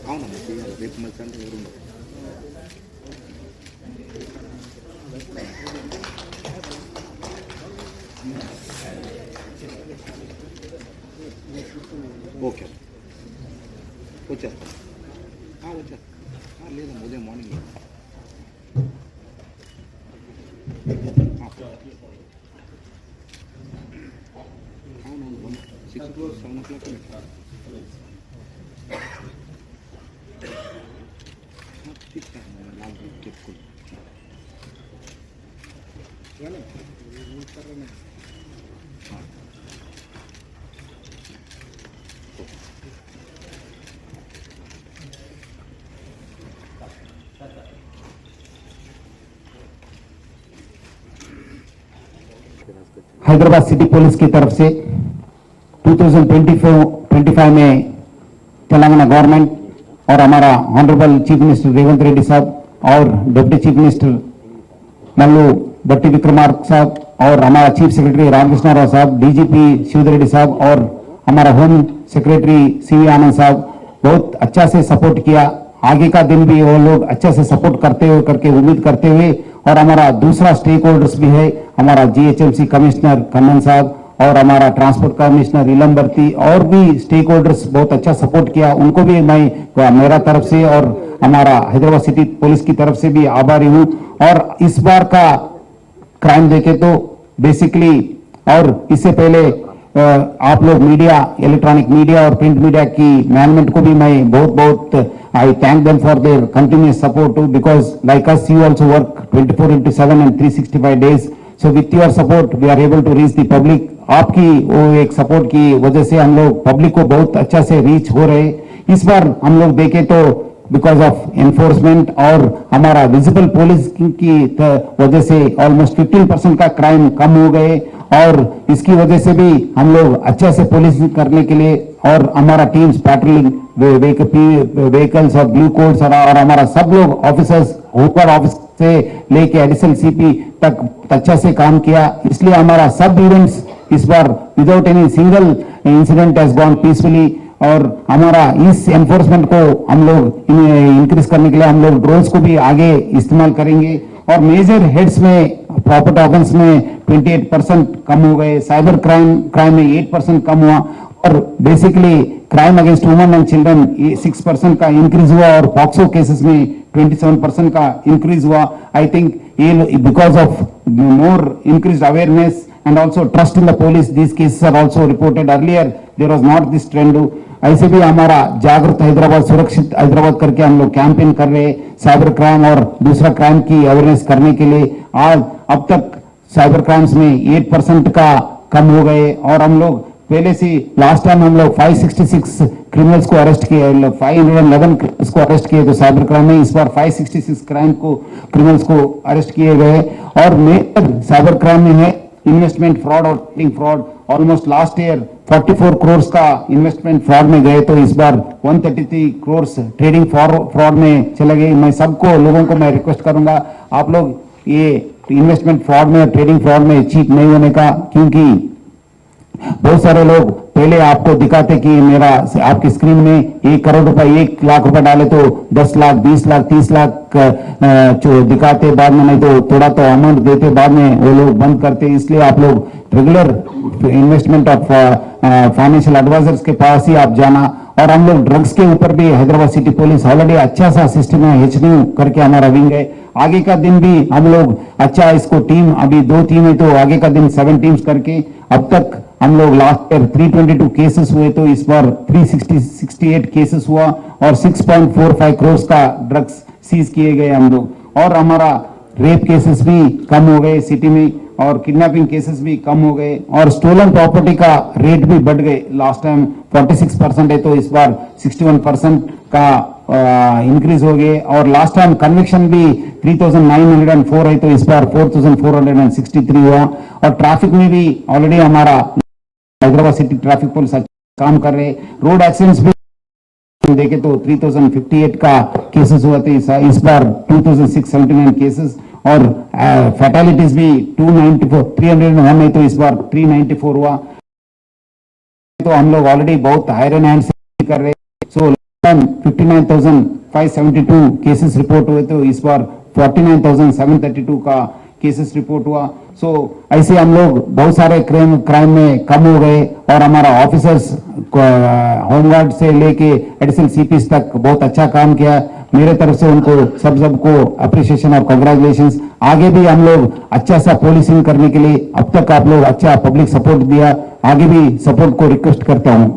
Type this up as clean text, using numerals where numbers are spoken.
అవునమ్మా చేయాలి రేపు మళ్ళీ అంటే ఎవరు ఓకే వచ్చేస్తా లేదమ్మా ఉదయం మార్నింగ్ అవునవును 6 to 7 o'clock చెప్పుకోండి हैदराबाद सिटी पुलिस की तरफ से 2024-25 में तेलंगाना गवर्नमेंट और हमारा honourable chief minister Revanth Reddy साहब और डिप्टी चीफ मिनिस्टर मल्लू भट्टी विक्रमार्क साहब और हमारा चीफ सेक्रेटरी रामकृष्ण राव साहब, डीजीपी शिवधर रेड्डी साहब और हमारा होम सेक्रेटरी सीवी आनंद साहब बहुत अच्छा से सपोर्ट किया। आगे का दिन भी वो लोग अच्छा से सपोर्ट करते हुए करके उम्मीद करते हुए, और हमारा दूसरा स्टेक होल्डर्स भी है, हमारा जीएचएमसी कमिश्नर कन्नन साहब और हमारा ट्रांसपोर्ट कमिश्नर इलम बर्ती और भी स्टेक होल्डर्स बहुत अच्छा सपोर्ट किया। उनको भी मैं मेरा तरफ से और हमारा हैदराबाद सिटी पुलिस की तरफ से भी आभारी हूँ। और इस बार का क्राइम देखे तो बेसिकली, और इससे पहले आप लोग मीडिया, इलेक्ट्रॉनिक मीडिया और प्रिंट मीडिया की मैनेजमेंट को भी मैं बहुत I thank them for their continuous support too, because like us you also work 24/7 and 365 days. So with your support we are able to reach the public. आपकी वो एक support की वजह से हम लोग पब्लिक को बहुत अच्छा से रीच हो रहे। इस बार हम लोग देखें तो बिकॉज ऑफ एनफोर्समेंट और हमारा विजिबल पुलिस की वजह से ऑलमोस्ट 15% का क्राइम कम हो गए, और इसकी वजह से भी हम लोग अच्छे से पुलिसिंग करने के लिए, और हमारा टीम्स पैट्रोलिंग व्हीकल्स और ब्लू कोड्स और हमारा सब लोग ऑफिसर्स ऊपर ऑफिस से लेके एडिशनल सीपी तक अच्छा से काम किया। इसलिए हमारा सब इवेंट्स इस बार without any single incident has gone peacefully. और हमारा इस एनफोर्समेंट को हम लोग इंक्रीज करने के लिए हम लोग ड्रोन्स को भी आगे इस्तेमाल करेंगे। और मेजर हेड्स में प्रॉपर्टी ऑफेंस में 28% कम हो गए, साइबर क्राइम में 8% कम हुआ, और basically crime against women and children 6% का इंक्रीज हुआ, और पॉक्सो केसेस में 27% का इंक्रीज हुआ। आई थिंक ये because of more increase awareness and also trust in the police, these cases are also reported. Earlier there was not this trend. ऐसे भी हमारा जागृत हैदराबाद, सुरक्षित हैदराबाद करके हम लोग कैंपेन कर रहे हैं साइबर क्राइम और दूसरा क्राइम की अवेयरनेस करने के लिए। आज अब तक साइबर क्राइम्स में 8% का कम हो गए, और हम लोग पहले से लास्ट टाइम हम लोग 566 क्रिमिनल्स को अरेस्ट किए, 511 क्रिमिनल्स को अरेस्ट किए तो साइबर क्राइम में, इस बार 566 क्रिमिनल्स को अरेस्ट किए गए। और मेजर साइबर क्राइम में है इन्वेस्टमेंट फ्रॉड और trading fraud. Almost last year 44 crore का इन्वेस्टमेंट फ्रॉड में गए, तो इस बार 133 करोड़ ट्रेडिंग फ्रॉड में चले गए। मैं सबको लोगों को मैं रिक्वेस्ट करूंगा, आप लोग ये इन्वेस्टमेंट फ्रॉड में और ट्रेडिंग फ्रॉड में चीट नहीं होने का, क्योंकि बहुत सारे लोग पहले आपको दिखाते कि मेरा आपकी स्क्रीन में 1 करोड़ रुपए, 1 लाख रुपए डाले तो 10 लाख, 20 लाख, 30 लाख दिखाते, बाद में नहीं तो थोड़ा तो अमाउंट देते, बाद में वो लोग बंद करते। इसलिए आप लोग regular investment of financial advisers के पास ही आप जाना। और हम लोग ड्रग्स के ऊपर भी हैदराबाद सिटी पुलिस ऑलरेडी अच्छा सा सिस्टम है, HNU करके हमारा विंग है। आगे का दिन भी हम लोग अच्छा इसको टीम, अभी 2 टीम है तो आगे का दिन 7 टीम्स करके, अब तक हम लोग लास्ट ईयर 322 केसेस हुए, तो इस बार 368 केसेस हुआ, और 6.45 करोड़ का ड्रग्स सीज किए गए हम लोग। और हमारा रेप केसेस भी कम हो गए सिटी में, और किडनैपिंग केसेस भी कम हो गए, और स्टोलन प्रॉपर्टी का रेट भी बढ़ गए। लास्ट टाइम 46% है तो इस बार 61% का इंक्रीज हो गए। और लास्ट टाइम कन्विक्शन भी 3904 है तो इस बार 4463 हुआ। और ट्रैफिक में भी ऑलरेडी हमारा हैदराबाद सिटी ट्रैफिक पुलिस काम कर रहे। रोड एक्सीडेंट्स भी देखे तो 3058 का केसेस हुआ थे, इस बार 2679 केसेस। और फैटेलिटीज भी 294 301 नहीं तो इस बार 394 हुआ। तो हम लोग ऑलरेडी बहुत आयरन हैंड से कर रहे, सो 59,572 केसेस रिपोर्ट हुए, तो इस बार 49,732 का केसेस रिपोर्ट हुआ। सो ऐसे हम लोग बहुत सारे क्राइम में कम हो गए, और हमारा ऑफिसर्स होमगार्ड से लेके एडिशनल सीपीस तक बहुत अच्छा काम किया। मेरे तरफ से उनको सबको अप्रिशिएशन और कांग्रेचुलेशंस। आगे भी हम लोग अच्छा सा पोलिसिंग करने के लिए, अब तक आप लोग अच्छा पब्लिक सपोर्ट दिया, आगे भी सपोर्ट को रिक्वेस्ट करता हूं।